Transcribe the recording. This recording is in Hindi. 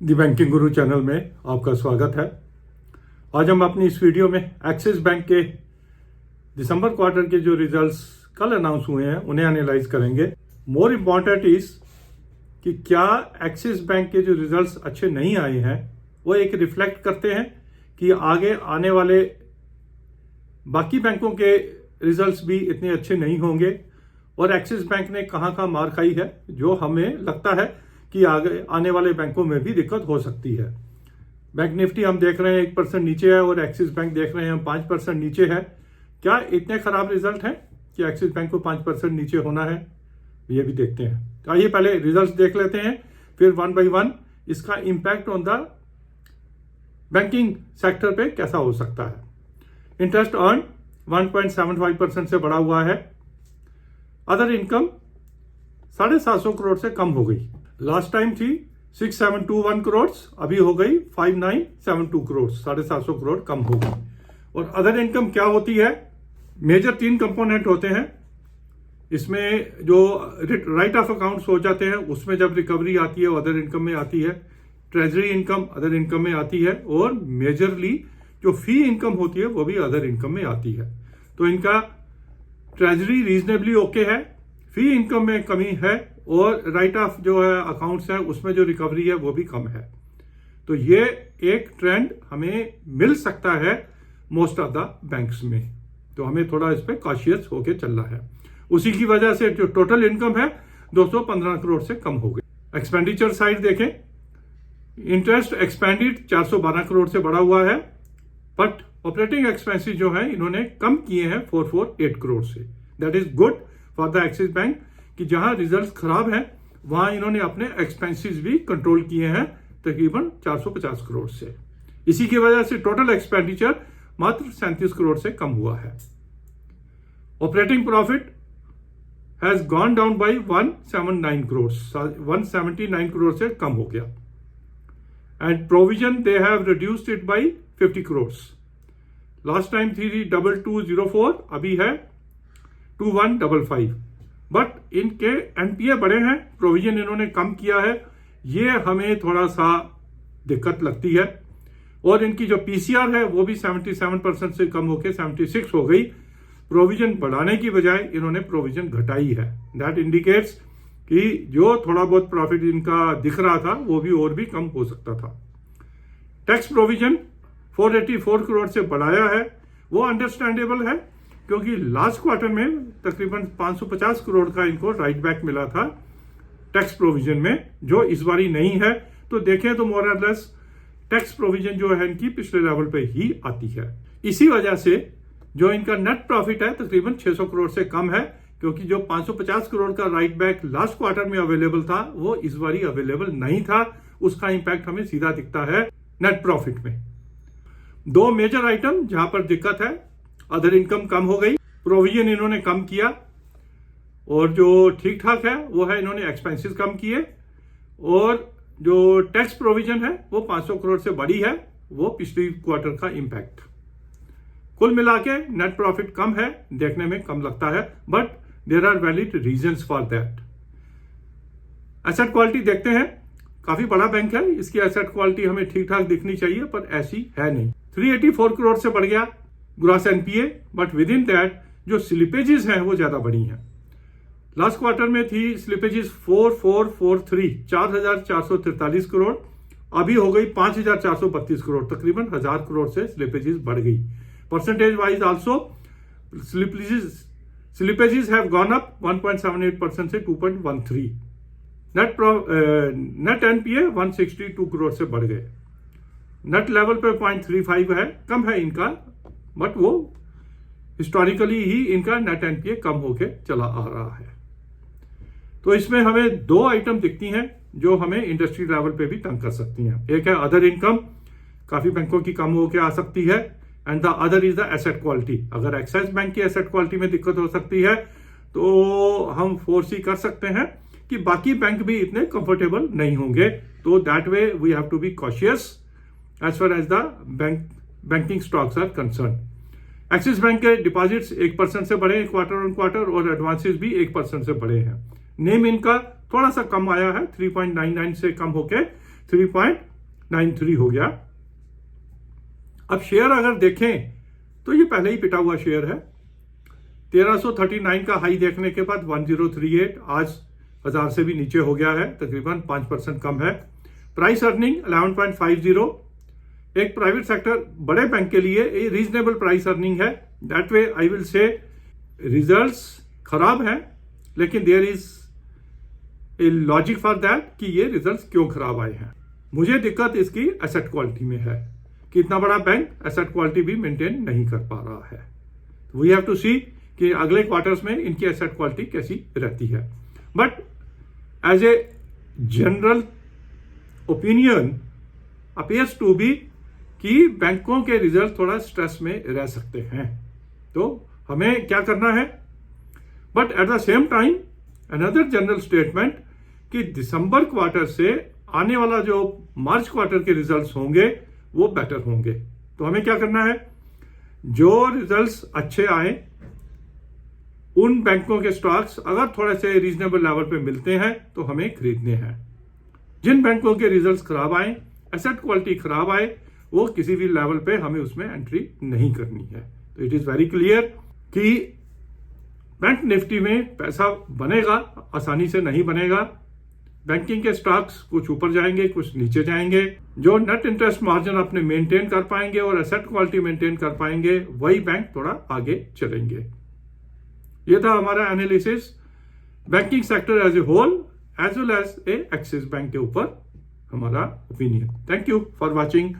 दी बैंकिंग गुरु चैनल में आपका स्वागत है। आज हम अपनी इस वीडियो में एक्सिस बैंक के दिसंबर क्वार्टर के जो रिजल्ट्स कल अनाउंस हुए हैं उन्हें एनालाइज करेंगे। मोर इम्पॉर्टेंट इज कि क्या एक्सिस बैंक के जो रिजल्ट्स अच्छे नहीं आए हैं वो एक रिफ्लेक्ट करते हैं कि आगे आने वाले बाकी बैंकों के रिजल्ट्स भी इतने अच्छे नहीं होंगे और एक्सिस बैंक ने कहाँ मार खाई है, जो हमें लगता है कि आगे आने वाले बैंकों में भी दिक्कत हो सकती है। बैंक निफ्टी हम देख रहे हैं 1% नीचे है और एक्सिस बैंक देख रहे हैं हम 5% नीचे है। क्या इतने खराब रिजल्ट हैं कि एक्सिस बैंक को 5% नीचे होना है? ये भी देखते हैं। तो आइए पहले रिजल्ट देख लेते हैं, फिर वन बाई वन इसका impact on the banking sector पे कैसा हो सकता है। इंटरेस्ट अर्न 1.75% से बढ़ा हुआ है। अदर इनकम 750 करोड़ से कम हो गई। लास्ट टाइम थी 6721 करोड़, अभी हो गई 5972 करोड़, 750 करोड़ कम हो गई। और अदर इनकम क्या होती है? मेजर 3 कंपोनेंट होते हैं इसमें। जो राइट ऑफ अकाउंट्स हो जाते हैं उसमें जब रिकवरी आती है वो अदर इनकम में आती है। ट्रेजरी इनकम अदर इनकम में आती है और मेजरली जो फी इनकम होती है वो भी अदर इनकम में आती है। तो इनका ट्रेजरी रीजनेबली ओके है, फी इनकम में कमी है और राइट ऑफ जो है अकाउंट्स है उसमें जो रिकवरी है वो भी कम है। तो ये एक ट्रेंड हमें मिल सकता है मोस्ट ऑफ द बैंक्स में, तो हमें थोड़ा इस पे कॉशियस होके चलना है। उसी की वजह से जो टोटल इनकम है 215 करोड़ से कम हो गई। एक्सपेंडिचर साइड देखें, इंटरेस्ट एक्सपेंडेड 412 करोड़ से बढ़ा हुआ है, बट ऑपरेटिंग एक्सपेंसेस जो है इन्होंने कम किए हैं 448 करोड़ से। That is good for the axis bank कि जहां रिजल्ट्स खराब हैं वहां इन्होंने अपने एक्सपेंसेस भी कंट्रोल किए हैं तकरीबन 450 करोड़ से। इसी की वजह से टोटल एक्सपेंडिचर मात्र 37 करोड़ से कम हुआ है। Operating profit has gone down by 179 crore, 179 crore से कम हो गया। And provision they have reduced it by 50 crore. Last time थी 2204, अभी है 2155। बट इनके एनपीए बढ़े हैं, प्रोविजन इन्होंने कम किया है, ये हमें थोड़ा सा दिक्कत लगती है। और इनकी जो पीसीआर है वो भी 77% से कम होकर 76 हो गई। प्रोविजन बढ़ाने की बजाय इन्होंने प्रोविजन घटाई है। दैट इंडिकेट्स कि जो थोड़ा बहुत प्रॉफिट इनका दिख रहा था वो भी और भी कम हो सकता था। टैक्स प्रोविजन 484 करोड़ से बढ़ाया है, वो अंडरस्टैंडेबल है क्योंकि लास्ट क्वार्टर में तकरीबन 550 करोड़ का इनको राइट बैक मिला था टैक्स प्रोविजन में, जो इस बारी नहीं है। तो देखें तो मोर और लेस टैक्स प्रोविजन जो है इनकी पिछले लेवल पे ही आती है। इसी वजह से जो इनका नेट प्रॉफिट है तकरीबन 600 करोड़ से कम है, क्योंकि जो 550 करोड़ का राइट बैक लास्ट क्वार्टर में अवेलेबल था वो इस बारी अवेलेबल नहीं था। उसका इंपैक्ट हमें सीधा दिखता है नेट प्रॉफिट में। 2 मेजर आइटम जहां पर दिक्कत है, अदर इनकम कम हो गई, प्रोविजन इन्होंने कम किया, और जो ठीक ठाक है वो है इन्होंने एक्सपेंसेस कम किए, और जो टैक्स प्रोविजन है वो 500 करोड़ से बढ़ी है, वो पिछली क्वार्टर का इंपैक्ट। कुल मिला के नेट प्रॉफिट कम है, देखने में कम लगता है, but there are valid reasons for that. Asset quality देखते हैं, काफी बड़ा बैंक है, इसकी एसेट क्वालिटी हमें ठीक ठाक दिखनी चाहिए पर ऐसी है नहीं। 384 करोड़ से बढ़ गया gross NPA, but with in that जो स्लिपेजेस हैं वो ज्यादा बढ़ी हैं। लास्ट क्वार्टर में थी स्लिपेजेस 4443, 4443 करोड़, अभी हो गई 5432 करोड़, तकरीबन 1000 करोड़ से स्लिपेजेस बढ़ गई। Percentage wise also slippages have gone up 1.78% से 2.13। नेट एनपीए 162 करोड़ से बढ़ गए। नेट लेवल पे 0.35 है, कम है इनका, बट वो हिस्टोरिकली ही इनका नेट एनपीए कम होके चला आ रहा है। तो इसमें हमें 2 आइटम दिखती हैं जो हमें इंडस्ट्री लेवल पे भी तंग कर सकती हैं। एक है अदर इनकम, काफी बैंकों की कम होके आ सकती है, and the other is the asset quality. अगर एक्सिस बैंक की एसेट क्वालिटी में दिक्कत हो सकती है तो हम फोरसी कर सकते हैं कि बाकी बैंक भी इतने कंफर्टेबल नहीं होंगे। तो that way we have to be cautious as far as the banking stocks are concern. Axis bank के डिपॉजिट्स 1% से बढ़े क्वार्टर ऑन क्वार्टर, और एडवांसेस भी 1% से बढ़े हैं। नेम इनका थोड़ा सा कम आया है, 3.99 से कम होके 93 हो गया। अब शेयर अगर देखें तो ये पहले ही पिटा हुआ शेयर है। 1339 का हाई देखने के बाद 1038 आज 1000 से भी नीचे हो गया है, तकरीबन 5% कम है। प्राइस अर्निंग 11.50, एक प्राइवेट सेक्टर बड़े बैंक के लिए ये रीजनेबल प्राइस अर्निंग है। That way I will say results खराब हैं, लेकिन there is a logic for that कि ये रिजल्ट्स क्यों खराब आए हैं। मुझे दिक्कत इसकी एसेट क्वालिटी में है कि इतना बड़ा बैंक एसेट क्वालिटी भी मेंटेन नहीं कर पा रहा है। वी हैव टू सी कि अगले क्वार्टर्स में इनकी एसेट क्वालिटी कैसी रहती है। But as a general opinion appears to be कि बैंकों के रिजल्ट थोड़ा स्ट्रेस में रह सकते हैं, तो हमें क्या करना है। But at the same time another general statement कि दिसंबर क्वार्टर से आने वाला जो मार्च क्वार्टर के रिजल्ट्स होंगे वो बेटर होंगे। तो हमें क्या करना है, जो रिजल्ट्स अच्छे आए उन बैंकों के स्टॉक्स अगर थोड़े से रीजनेबल लेवल पे मिलते हैं तो हमें खरीदने हैं। जिन बैंकों के रिजल्ट्स खराब आए, एसेट क्वालिटी खराब आए, वो किसी भी लेवल पे हमें उसमें एंट्री नहीं करनी है। तो इट इज वेरी क्लियर कि बैंक निफ्टी में पैसा बनेगा, आसानी से नहीं बनेगा। बैंकिंग के स्टॉक्स कुछ ऊपर जाएंगे, कुछ नीचे जाएंगे। जो नेट इंटरेस्ट मार्जिन अपने मेंटेन कर पाएंगे और एसेट क्वालिटी मेंटेन कर पाएंगे, वही बैंक थोड़ा आगे चलेंगे। ये था हमारा analysis banking sector as a whole as well as a Axis bank के ऊपर हमारा opinion. Thank you for watching.